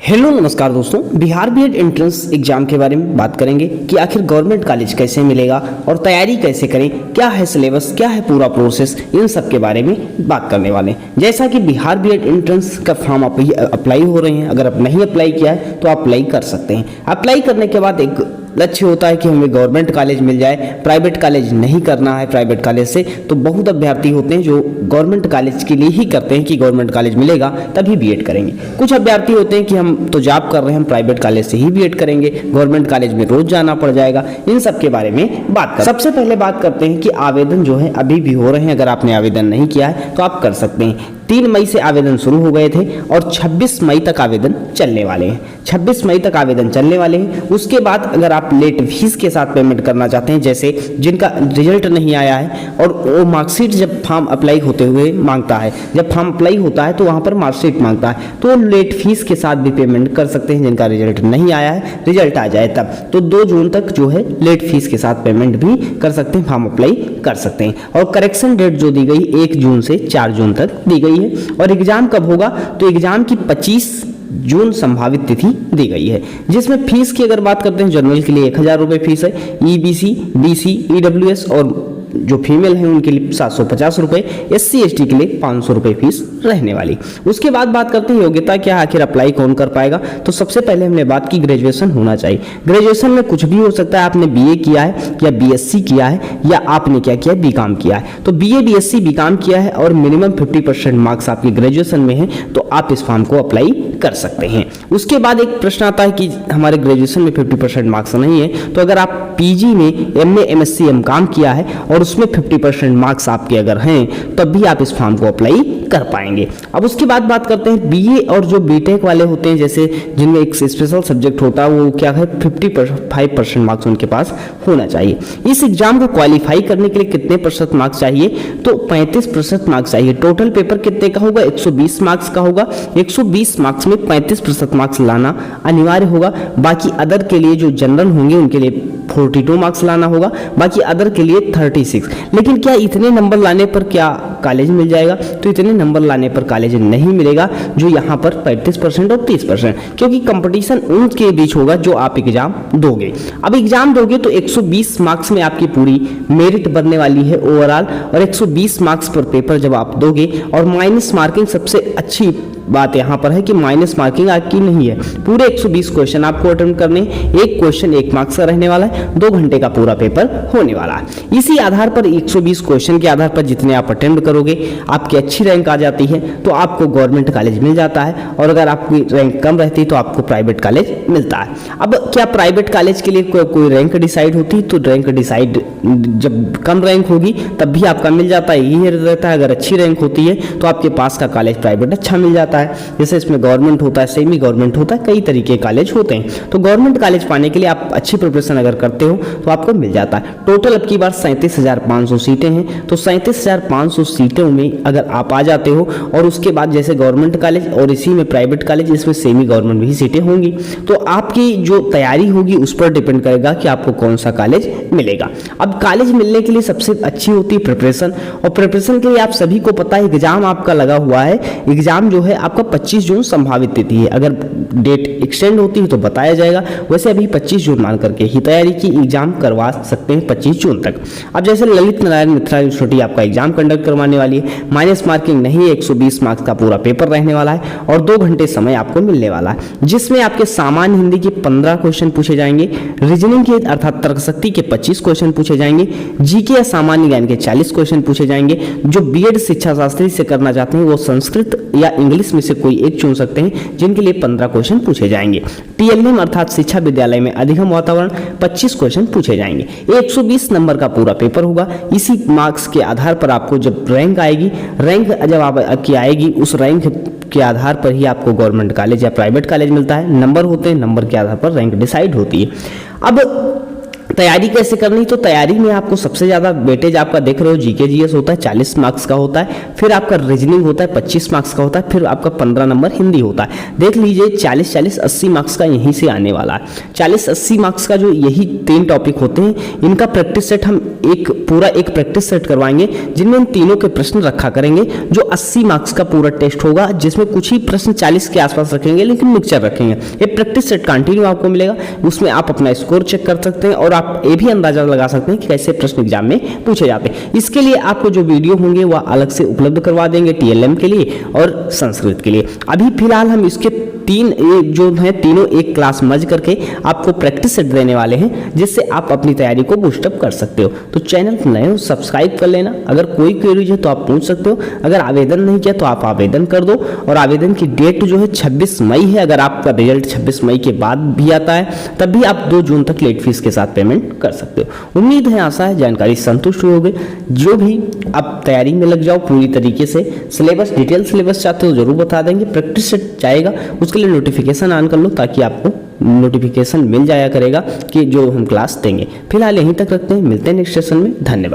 Hello नमस्कार दोस्तों, Bihar BEd entrance exam के बारे में बात करेंगे कि आखिर गवर्नमेंट कॉलेज कैसे मिलेगा और तैयारी कैसे करें, क्या है सिलेबस, क्या है पूरा प्रोसेस, इन सब के बारे में बात करने वाले हैं। जैसा कि बिहार बीएड एंट्रेंस का फॉर्म अप्लाई हो रहे हैं, अगर आप नहीं अप्लाई किया है तो आप अप्लाई कर सकते हैं। अप्लाई करने के बाद एक लक्ष्य होता है कि हमें गवर्नमेंट कॉलेज मिल जाए, प्राइवेट कॉलेज नहीं करना है। प्राइवेट कॉलेज से तो बहुत अभ्यर्थी होते हैं जो गवर्नमेंट कॉलेज के लिए ही करते हैं कि गवर्नमेंट कॉलेज मिलेगा तभी बीएड करेंगे। कुछ अभ्यर्थी होते हैं कि हम तो जॉब कर रहे हैं, हम प्राइवेट कॉलेज से ही बीएड करेंगे, गवर्नमेंट कॉलेज में रोज जाना पड़ जाएगा। इन सब के बारे में बात कर सबसे पहले बात करते हैं कि आवेदन जो है अभी भी हो रहे हैं। अगर आपने आवेदन नहीं किया है तो आप कर सकते हैं। 3 मई से आवेदन शुरू हो गए थे और 26 मई तक आवेदन चलने वाले हैं। 26 मई तक आवेदन चलने वाले हैं। उसके बाद अगर आप लेट फीस के साथ पेमेंट करना चाहते हैं, जैसे जिनका रिजल्ट नहीं आया है और वो मार्कशीट जब फॉर्म अप्लाई होते हुए मांगता है, जब फॉर्म अप्लाई होता है तो वहाँ पर मार्कशीट मांगता है, तो लेट फीस के साथ भी पेमेंट कर सकते हैं। जिनका रिजल्ट नहीं आया है, रिजल्ट आ जाए तब तो 2 जून तक जो है लेट फीस के साथ पेमेंट भी कर सकते हैं, फॉर्म अप्लाई कर सकते हैं। और करेक्शन डेट जो दी गई 1 जून से 4 जून तक दी गई है। और एग्जाम कब होगा तो एग्जाम की 25 जून संभावित तिथि दी गई है। जिसमें फीस की अगर बात करते हैं, जनरल के लिए 1000 रुपये फीस है, ईबीसी, बीसी, ईडब्ल्यूएस और जो फीमेल हैं उनके लिए 750 रुपये, एससी एसटी के लिए 500 रुपये फीस रहने वाली। उसके बाद बात करते हैं योग्यता क्या, आखिर अप्लाई कौन कर पाएगा। तो सबसे पहले हमने बात की ग्रेजुएशन होना चाहिए। ग्रेजुएशन में कुछ भी हो सकता है, आपने बीए किया है या बीएससी किया है या आपने क्या किया, बीकॉम किया है। तो बीए बीएससी बीकॉम किया है और मिनिमम 50% मार्क्स आपके ग्रेजुएशन में है तो आप इस फॉर्म को अप्लाई कर सकते हैं। उसके बाद एक प्रश्न आता है कि हमारे ग्रेजुएशन में 50% मार्क्स नहीं है, तो अगर आप पीजी में एमए एमएससी एमकॉम किया है और उसमें 50% मार्क्स आपके अगर हैं तब भी आप इस फॉर्म को अप्लाई कर पाएंगे। अब उसके बाद बात करते हैं बीए और जो बीटेक वाले होते हैं, जैसे जिनमें एक स्पेशल सब्जेक्ट होता है, वो क्या है 55% मार्क्स उनके पास होना चाहिए। इस एग्जाम को क्वालिफाई करने के लिए कितने प्रतिशत मार्क्स चाहिए तो 35% मार्क्स चाहिए। टोटल पेपर कितने का होगा, 120 मार्क्स का होगा। 120 मार्क्स में 35% मार्क्स लाना अनिवार्य होगा। बाकी अदर के लिए जो जनरल होंगे उनके लिए 42 मार्क्स लाना होगा, बाकी अदर के लिए 36। लेकिन क्या इतने नंबर लाने पर क्या कॉलेज मिल जाएगा, तो इतने नंबर लाने पर कॉलेज नहीं मिलेगा जो यहाँ पर 35% और 30%, क्योंकि कंपटीशन उनके बीच होगा जो आप एग्जाम दोगे। अब एग्जाम दोगे तो 120 मार्क्स में आपकी पूरी मेरिट बनने वाली है ओवरऑल, और 120 मार्क्स पर पेपर जब आप दोगे, और माइनस मार्किंग सबसे अच्छी बात यहाँ पर है कि माइनस मार्किंग आपकी नहीं है। पूरे 120 क्वेश्चन आपको अटेम्प्ट करने, एक क्वेश्चन 1 मार्क्स का रहने वाला है, 2 घंटे का पूरा पेपर होने वाला है। इसी आधार पर 120 क्वेश्चन के आधार पर जितने आप अटेम्प्ट करोगे, आपकी अच्छी रैंक आ जाती है तो आपको गवर्नमेंट कॉलेज मिल जाता है, और अगर आपकी रैंक कम रहती है तो आपको प्राइवेट कॉलेज मिलता है। अब क्या प्राइवेट कॉलेज के लिए कोई रैंक डिसाइड होती है, तो रैंक डिसाइड जब कम रैंक होगी तब भी आपका मिल जाता है, यही रहता है। अगर अच्छी रैंक होती है तो आपके पास का कॉलेज प्राइवेट अच्छा मिल जाता है। जैसे इसमें गवर्नमेंट होता है, सेमी गवर्नमेंट होता है, कई तरीके के कॉलेज होते हैं। तो गवर्नमेंट कॉलेज पाने के लिए आप अच्छी प्रिपरेशन अगर करते हो तो आपको मिल जाता है। टोटल अब की बार 37,500 सीटें हैं, तो 37,500 सीटों में अगर आप आ जाते हो, और उसके बाद जैसे गवर्नमेंट कॉलेज और इसी में प्राइवेट कॉलेज, इसमें सेमी गवर्नमेंट भी सीटें होंगी, तो आपकी जो तैयारी होगी उस पर डिपेंड करेगा कि आपको कौन सा कॉलेज मिलेगा। अब कॉलेज मिलने के लिए सबसे अच्छी होती है प्रिपरेशन, और प्रिपरेशन के लिए आप सभी को पता है एग्जाम आपका लगा हुआ है। एग्जाम जो है आपका 25 जून संभावित तिथि है, अगर डेट एक्सटेंड होती है तो बताया जाएगा। वैसे अभी 25 जून मान करके ही तैयारी की, एग्जाम करवा सकते हैं 25 जून तक। अब जैसे ललित नारायण मिथिला यूनिवर्सिटी आपका एग्जाम कंडक्ट करवाने वाली है, माइनस मार्किंग नहीं है, 120 मार्क्स का पूरा पेपर रहने वाला है और 2 घंटे समय आपको मिलने वाला है, जिसमें आपके सामान्य हिंदी के 15 क्वेश्चन पूछे जाएंगे, रीजनिंग के अर्थात तर्कशक्ति के 25 क्वेश्चन पूछे जाएंगे, जीके या सामान्य ज्ञान के 40 क्वेश्चन पूछे जाएंगे। जो बीएड शिक्षा शास्त्री से करना चाहते हैं वो संस्कृत या इंग्लिश में से कोई एक चुन सकते हैं, जिनके लिए 15 क्वेश्चन पूछे जाएंगे। टीएलएम अर्थात शिक्षा विद्यालय में अधिगम वातावरण 25 क्वेश्चन पूछे जाएंगे। 120 नंबर का पूरा पेपर होगा। इसी मार्क्स के आधार पर आपको जब रैंक आएगी, रैंक जब आपकी आएगी, उस रैंक के आधार पर ही आपको गवर्नमेंट कॉलेज या प्राइवेट कॉलेज मिलता है। नंबर होते हैं, नंबर के आधार पर रैंक डिसाइड होती है। अब तैयारी कैसे करनी, तो तैयारी में आपको सबसे ज़्यादा वेटेज आपका देख रहे हो जीके जीएस होता है 40 मार्क्स का होता है, फिर आपका रीजनिंग होता है 25 मार्क्स का होता है, फिर आपका 15 नंबर हिंदी होता है। देख लीजिए 40-40 80 मार्क्स का यहीं से आने वाला है। 40-80 मार्क्स का जो यही 3 टॉपिक होते हैं, इनका प्रैक्टिस सेट हम पूरा एक प्रैक्टिस सेट करवाएंगे, जिनमें इन तीनों के प्रश्न रखा करेंगे, जो 80 मार्क्स का पूरा टेस्ट होगा, जिसमें कुछ ही प्रश्न 40 के आसपास रखेंगे लेकिन मिक्सचर रखेंगे। ये प्रैक्टिस सेट कंटिन्यू आपको मिलेगा, उसमें आप अपना स्कोर चेक कर सकते हैं और आप ये भी अंदाजा लगा सकते हैं कि कैसे प्रश्न एग्जाम में पूछे जाते हैं। इसके लिए आपको जो वीडियो होंगे वह अलग से उपलब्ध करवा देंगे टीएलएम के लिए और संस्कृत के लिए। अभी फिलहाल हम इसके जो है तीनों एक क्लास मर्ज करके आपको प्रैक्टिस सेट देने वाले हैं, जिससे आप अपनी तैयारी को बूस्टअप कर सकते हो। तो चैनल को नए हो सब्सक्राइब कर लेना। अगर कोई क्वेरीज है तो आप पूछ सकते हो, अगर आवेदन नहीं किया तो आप आवेदन कर दो। और आवेदन की डेट जो है 26 मई है। अगर आपका रिजल्ट 26 मई के बाद भी आता है तब भी आप 2 जून तक लेट फीस के साथ पेमेंट कर सकते हो। उम्मीद है, आशा है जानकारी संतुष्ट होगे। जो भी आप तैयारी में लग जाओ पूरी तरीके से। सिलेबस डिटेल सिलेबस चाहते हो जरूर बता देंगे। प्रैक्टिस सेट चाहेगा उसके लिए नोटिफिकेशन ऑन कर लो, ताकि आपको नोटिफिकेशन मिल जाया करेगा कि जो हम क्लास देंगे। फिलहाल यहीं तक रखते हैं, मिलते हैं नेक्स्ट सेशन में। धन्यवाद।